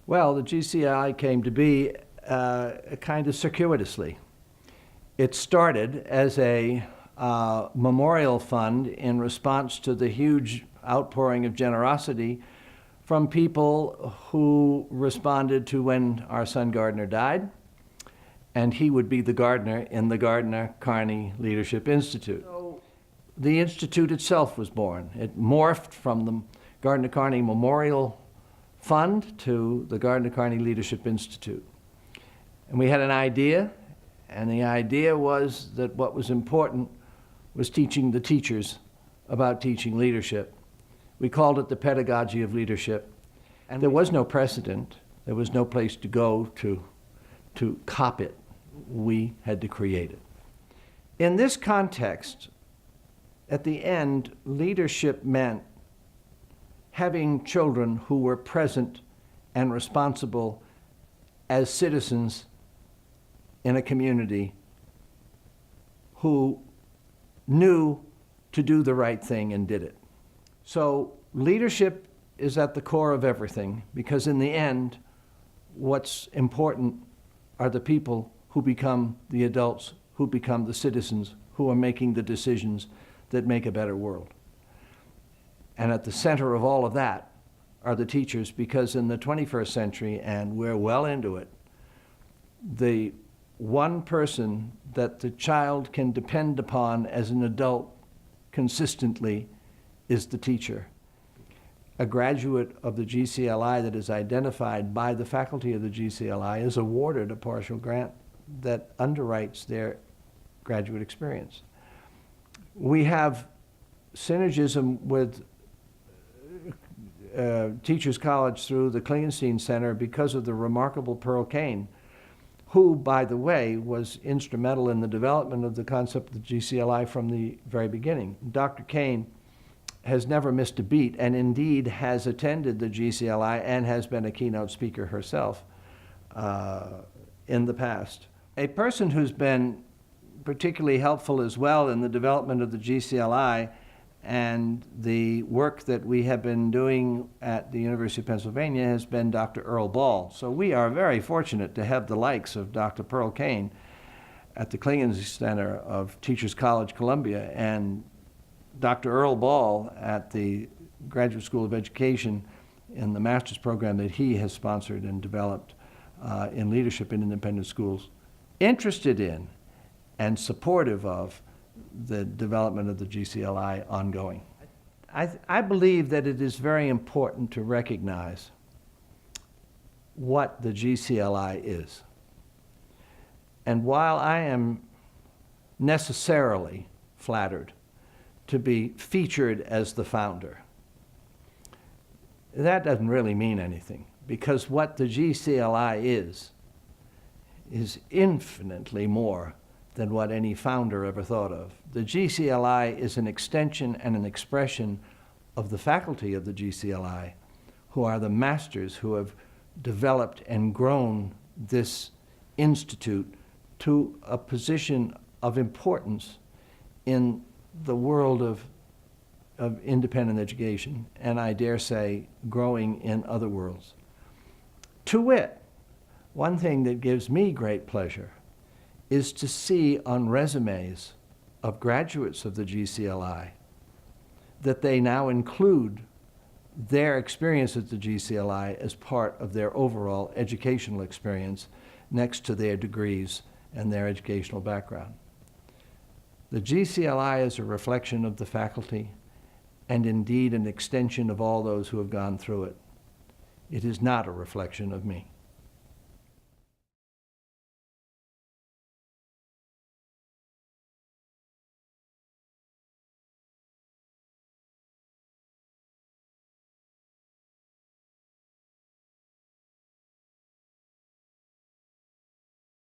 Well, the gcLi came to be kind of circuitously. It started as a memorial fund in response to the huge outpouring of generosity from people who responded to when our son Gardner died, and he would be the gardener in the Gardner Carney Leadership Institute. So the institute itself was born. It morphed from the Gardner Carney Memorial Fund to the Gardner Carney Leadership Institute. And we had an idea, and the idea was that what was important was teaching the teachers about teaching leadership. We called it the pedagogy of leadership. And there was no precedent. There was no place to go to cop it. We had to create it. In this context, at the end, leadership meant having children who were present and responsible as citizens in a community who knew to do the right thing and did it. So leadership is at the core of everything, because in the end, what's important are the people who become the adults, who become the citizens, who are making the decisions that make a better world. And at the center of all of that are the teachers, because in the 21st century, and we're well into it, the one person that the child can depend upon as an adult consistently is the teacher. A graduate of the gcLi that is identified by the faculty of the gcLi is awarded a partial grant that underwrites their graduate experience. We have synergism with Teachers College through the Klingenstein Center because of the remarkable Pearl Kane, who, by the way, was instrumental in the development of the concept of the gcLi from the very beginning. Dr. Kane has never missed a beat, and indeed has attended the gcLi and has been a keynote speaker herself in the past. A person who's been particularly helpful as well in the development of the gcLi and the work that we have been doing at the University of Pennsylvania has been Dr. Earl Ball. So we are very fortunate to have the likes of Dr. Pearl Kane at the Klingenstein Center of Teachers College, Columbia, and Dr. Earl Ball at the Graduate School of Education in the master's program that he has sponsored and developed in leadership in independent schools, interested in and supportive of the development of the gcLi ongoing. I believe that it is very important to recognize what the gcLi is. And while I am necessarily flattered to be featured as the founder, that doesn't really mean anything, because what the gcLi is infinitely more than what any founder ever thought of. The gcLi is an extension and an expression of the faculty of the gcLi, who are the masters who have developed and grown this institute to a position of importance in the world of independent education, and I dare say growing in other worlds. To wit, one thing that gives me great pleasure is to see on resumes of graduates of the gcLi that they now include their experience at the gcLi as part of their overall educational experience next to their degrees and their educational background. The gcLi is a reflection of the faculty and indeed an extension of all those who have gone through it. It is not a reflection of me.